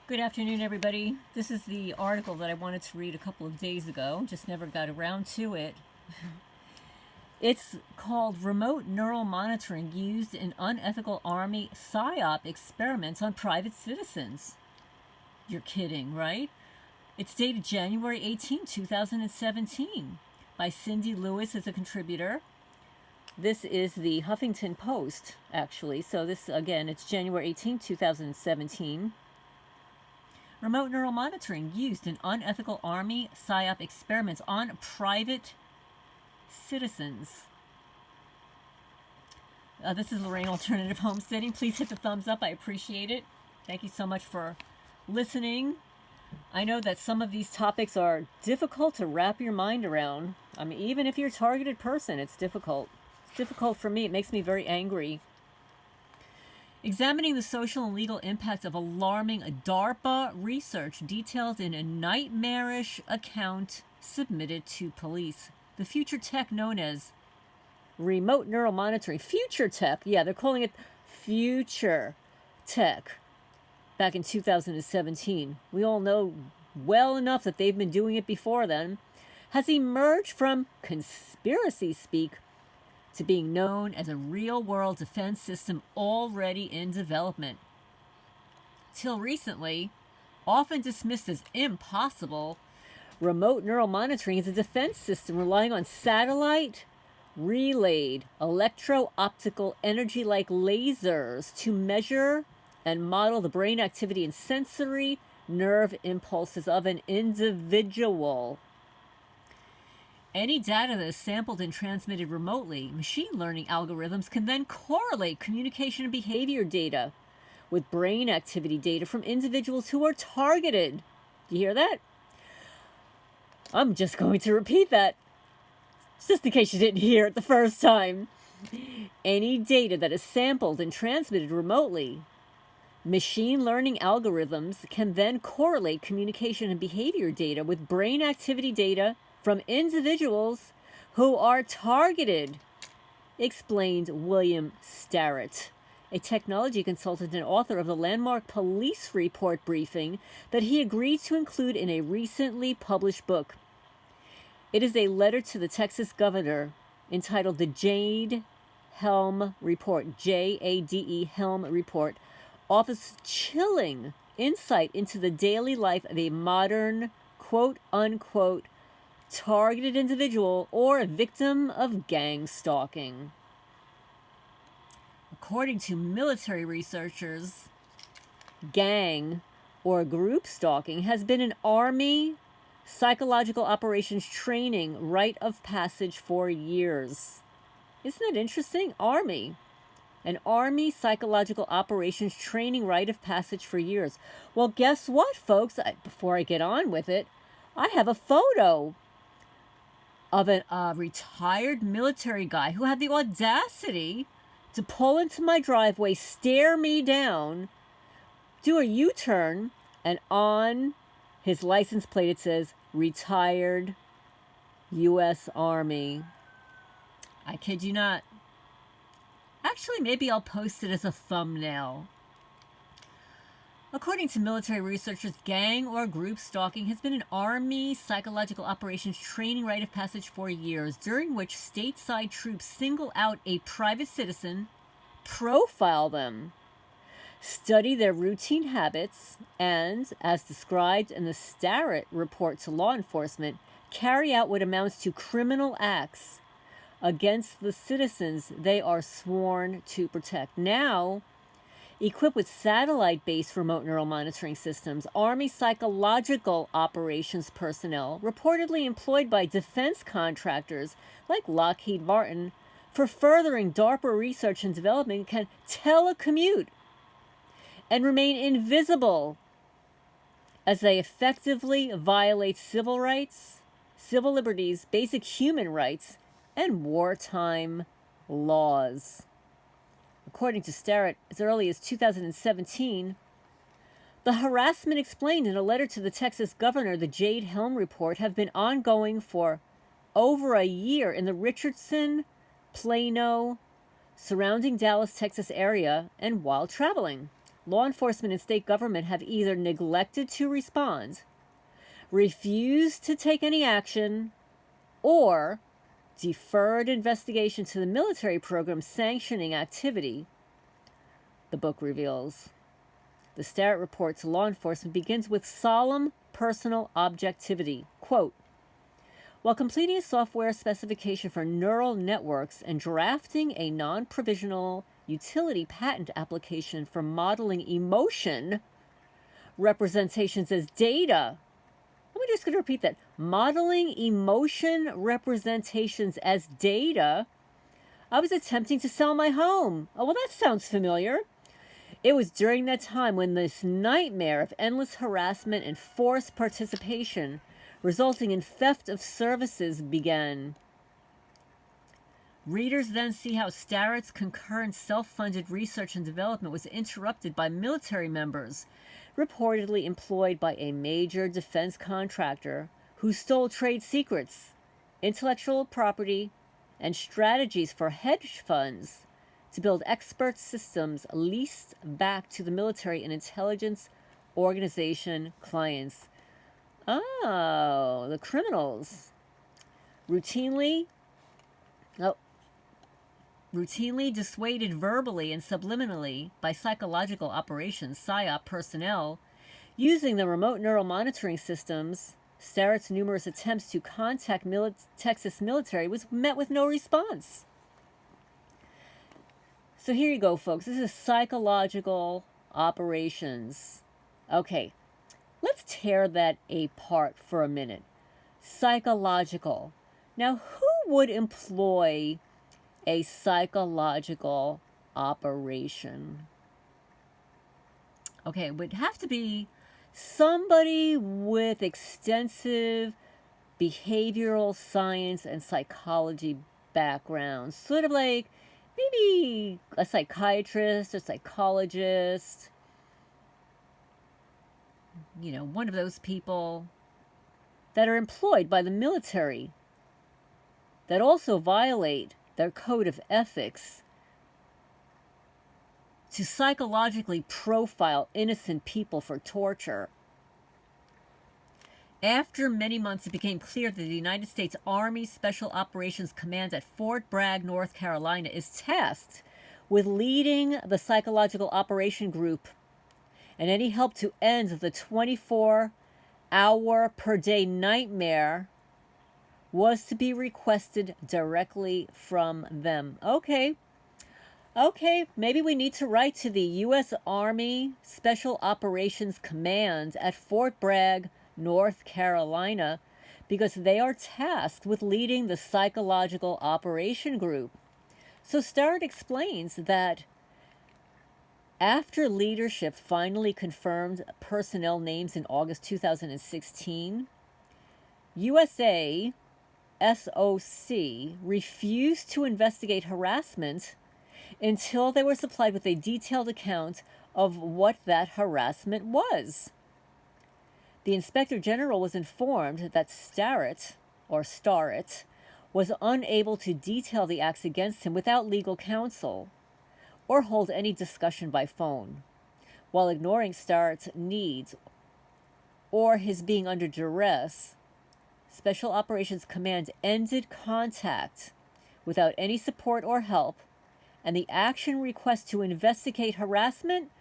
Good afternoon, everybody. This is the article that I wanted to read a couple of days ago, just never got around to it. It's called Remote Neural Monitoring Used in Unethical Army PSYOP Experiments on Private Citizens. You're kidding, right? It's dated January 18, 2017, by Cindy Lewis as a contributor. This is the Huffington Post, actually. So this, again, it's January 18, 2017. Remote neural monitoring used in unethical Army PSYOP experiments on private citizens. This is Lorraine Alternative Homesteading. Please hit the thumbs up. I appreciate it. Thank you so much for listening. I know that some of these topics are difficult to wrap your mind around. I mean, even if you're a targeted person, it's difficult. It's difficult for me. It makes me very angry. Examining the social and legal impacts of alarming DARPA research detailed in a nightmarish account submitted to police. The future tech known as remote neural monitoring. Future tech, yeah, they're calling it future tech. Back in 2017. We all know well enough that they've been doing it before then. Has emerged from conspiracy speak to being known as a real-world defense system already in development. Till recently, often dismissed as impossible, remote neural monitoring is a defense system relying on satellite relayed electro-optical energy like lasers to measure and model the brain activity and sensory nerve impulses of an individual. Any data that is sampled and transmitted remotely, machine learning algorithms can then correlate communication and behavior data with brain activity data from individuals who are targeted. Do you hear that? I'm just going to repeat that, just in case you didn't hear it the first time. Any data that is sampled and transmitted remotely, machine learning algorithms can then correlate communication and behavior data with brain activity data from individuals who are targeted, explained William Starrett, a technology consultant and author of the landmark police report briefing that he agreed to include in a recently published book. It is a letter to the Texas governor entitled the Jade Helm Report, Jade Helm Report, offers chilling insight into the daily life of a modern, quote-unquote, targeted individual or a victim of gang stalking. According to military researchers, gang or group stalking has been an Army psychological operations training rite of passage for years. Isn't that interesting? Army. An Army psychological operations training rite of passage for years. Well, guess what, folks? Before I get on with it, I have a photo of a retired military guy who had the audacity to pull into my driveway, stare me down, do a U-turn, and on his license plate it says, retired U.S. Army. I kid you not. Actually, maybe I'll post it as a thumbnail. According to military researchers, gang or group stalking has been an Army psychological operations training rite of passage for years, during which stateside troops single out a private citizen, profile them, study their routine habits, and, as described in the Starrett report to law enforcement, carry out what amounts to criminal acts against the citizens they are sworn to protect. Now, equipped with satellite-based remote neural monitoring systems, Army psychological operations personnel, reportedly employed by defense contractors like Lockheed Martin for furthering DARPA research and development, can telecommute and remain invisible as they effectively violate civil rights, civil liberties, basic human rights, and wartime laws. According to Starrett, as early as 2017, the harassment explained in a letter to the Texas governor, the Jade Helm report, have been ongoing for over a year in the Richardson, Plano, surrounding Dallas, Texas area, and while traveling. law enforcement and state government have either neglected to respond, refused to take any action, or deferred investigation to the military program sanctioning activity, the book reveals. The Starrett report to law enforcement begins with solemn personal objectivity. Quote, while completing a software specification for neural networks and drafting a non-provisional utility patent application for modeling emotion representations as data. I'm just going to repeat that. Modeling emotion representations as data. I was attempting to sell my home. Oh, well, that sounds familiar. It was during that time when this nightmare of endless harassment and forced participation, resulting in theft of services, began. Readers then see how Starrett's concurrent self-funded research and development was interrupted by military members, reportedly employed by a major defense contractor who stole trade secrets, intellectual property, and strategies for hedge funds to build expert systems leased back to the military and intelligence organization clients. Oh, the criminals. Routinely dissuaded verbally and subliminally by psychological operations, PSYOP personnel, using the remote neural monitoring systems, Starrett's numerous attempts to contact Texas military was met with no response. So here you go, folks. This is psychological operations. Okay, let's tear that apart for a minute. Psychological. Now, who would employ a psychological operation? Okay, it would have to be somebody with extensive behavioral science and psychology background. Sort of like maybe a psychiatrist or psychologist. You know, one of those people that are employed by the military that also violate their code of ethics to psychologically profile innocent people for torture. After many months, it became clear that the United States Army Special Operations Command at Fort Bragg, North Carolina, is tasked with leading the psychological operation group, and any help to end the 24-hour-per-day nightmare was to be requested directly from them. Okay, maybe we need to write to the U.S. Army Special Operations Command at Fort Bragg, North Carolina, because they are tasked with leading the psychological operation group. So Starrett explains that after leadership finally confirmed personnel names in August 2016, USA SOC refused to investigate harassment until they were supplied with a detailed account of what that harassment was. The Inspector General was informed that Starrett was unable to detail the acts against him without legal counsel or hold any discussion by phone, while ignoring Starrett's needs or his being under duress. Special Operations Command ended contact without any support or help, and the action request to investigate harassment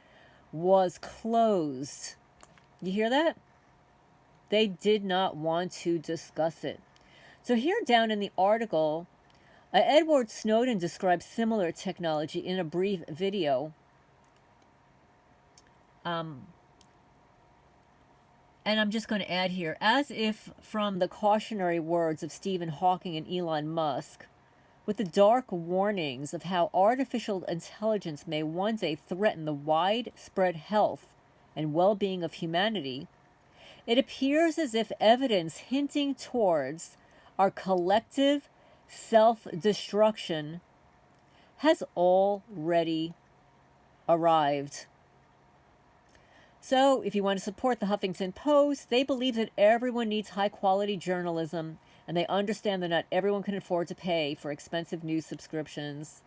was closed. You hear that? They did not want to discuss it. So here down in the article, Edward Snowden describes similar technology in a brief video. And I'm just going to add here, as if from the cautionary words of Stephen Hawking and Elon Musk, with the dark warnings of how artificial intelligence may one day threaten the widespread health and well-being of humanity, it appears as if evidence hinting towards our collective self-destruction has already arrived. So, if you want to support the Huffington Post, they believe that everyone needs high-quality journalism, and they understand that not everyone can afford to pay for expensive news subscriptions.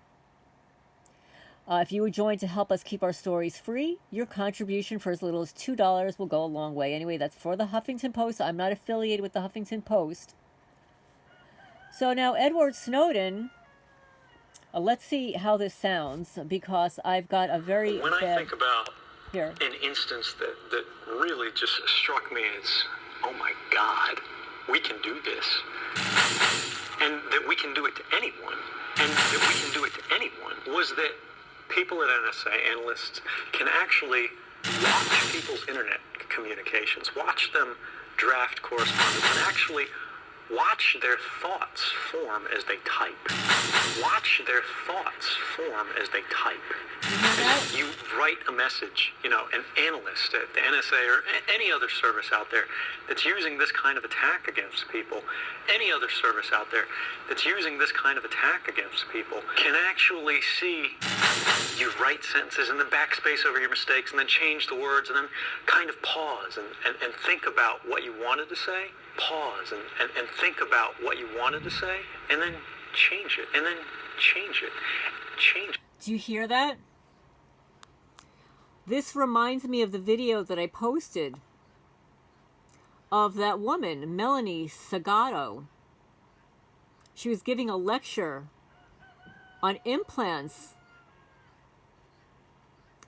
If you would join to help us keep our stories free, your contribution for as little as $2 will go a long way. Anyway, that's for the Huffington Post. I'm not affiliated with the Huffington Post. So now Edward Snowden, let's see how this sounds, because I've got a very When I think about here an instance that really just struck me as, oh my God, we can do this. And that we can do it to anyone. And that we can do it to anyone was that people at NSA, analysts, can actually watch people's internet communications, watch them draft correspondence, and actually watch their thoughts form as they type. Watch their thoughts form as they type. You write a message, you know, an analyst at the NSA or any other service out there that's using this kind of attack against people, any other service out there that's using this kind of attack against people can actually see you write sentences and then backspace over your mistakes and then change the words and then kind of pause and think about what you wanted to say, pause and think about what you wanted to say, and then change it, and then change it, change it. Do you hear that? This reminds me of the video that I posted of that woman, Melanie Segado. She was giving a lecture on implants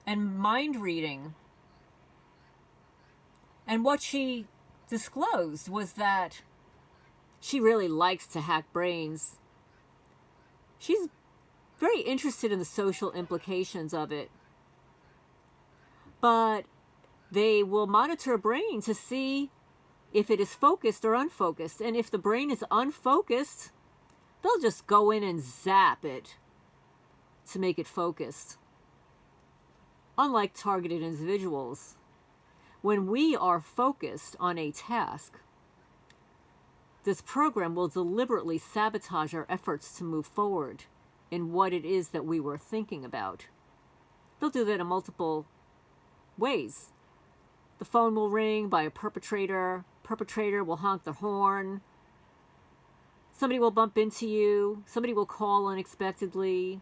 and mind reading. And what she disclosed was that she really likes to hack brains. She's very interested in the social implications of it. But they will monitor a brain to see if it is focused or unfocused. And if the brain is unfocused, they'll just go in and zap it to make it focused. Unlike targeted individuals, when we are focused on a task, this program will deliberately sabotage our efforts to move forward in what it is that we were thinking about. They'll do that in multiple ways. The phone will ring by a perpetrator. Perpetrator will honk their horn. Somebody will bump into you. Somebody will call unexpectedly.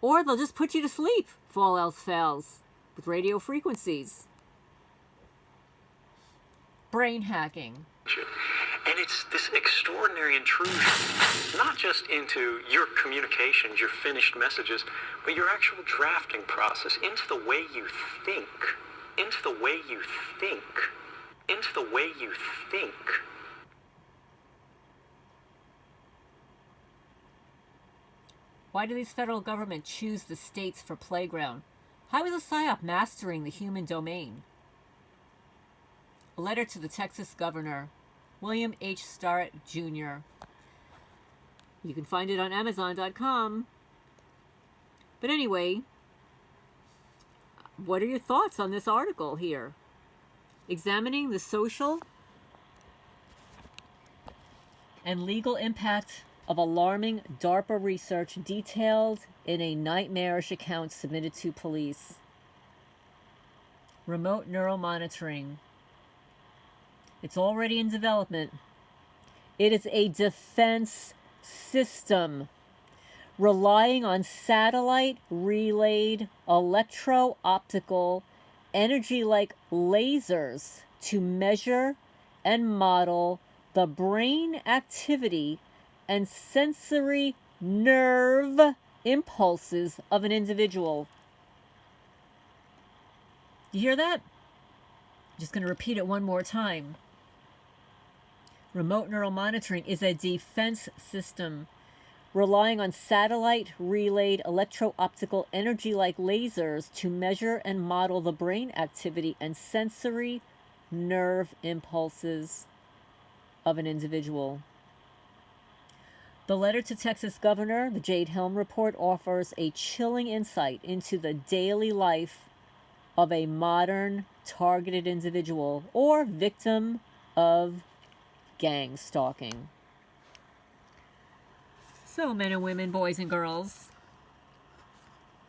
Or they'll just put you to sleep, if all else fails, with radio frequencies. Brain hacking. And it's this extraordinary intrusion, not just into your communications, your finished messages, but your actual drafting process, into the way you think, into the way you think, into the way you think. Why do these federal government choose the states for playground? How is a PSYOP mastering the human domain? A letter to the Texas governor, William H. Starrett, Jr. You can find it on Amazon.com. But anyway, what are your thoughts on this article here? Examining the social and legal impact of alarming DARPA research detailed in a nightmarish account submitted to police. Remote neuromonitoring. It's already in development. It is a defense system relying on satellite relayed electro-optical energy-like lasers to measure and model the brain activity and sensory nerve impulses of an individual. You hear that? I'm just going to repeat it one more time. Remote neural monitoring is a defense system relying on satellite relayed electro-optical energy-like lasers to measure and model the brain activity and sensory nerve impulses of an individual. The letter to Texas governor, the Jade Helm report, offers a chilling insight into the daily life of a modern targeted individual or victim of gang stalking. So, men and women, boys and girls,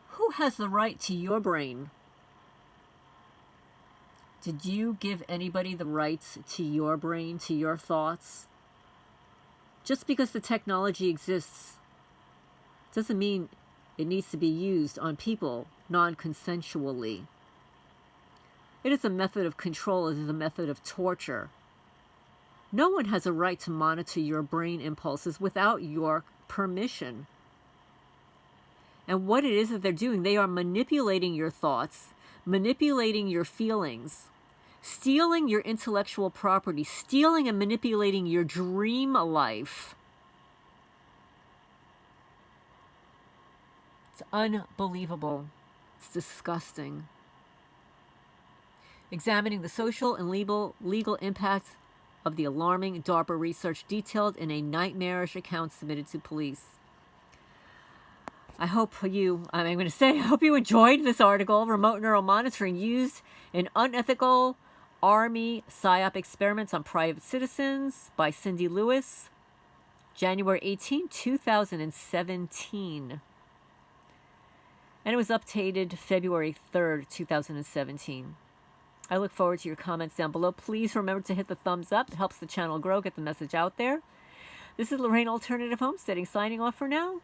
who has the right to your brain? Did you give anybody the rights to your brain, to your thoughts? Just because the technology exists doesn't mean It needs to be used on people non-consensually. It is a method of control. It is a method of torture. No one has a right to monitor your brain impulses without your permission. And what it is that they're doing, they are manipulating your thoughts, manipulating your feelings, stealing your intellectual property, stealing and manipulating your dream life. It's unbelievable. It's disgusting. Examining the social and legal impacts of the alarming DARPA research detailed in a nightmarish account submitted to police. I hope you enjoyed this article, Remote Neural Monitoring Used in Unethical Army PSYOP Experiments on Private Citizens by Cindy Lewis, January 18, 2017. And it was updated February 3rd, 2017. I look forward to your comments down below. Please remember to hit the thumbs up. It helps the channel grow, get the message out there. This is Lorraine Alternative Homesteading, signing off for now.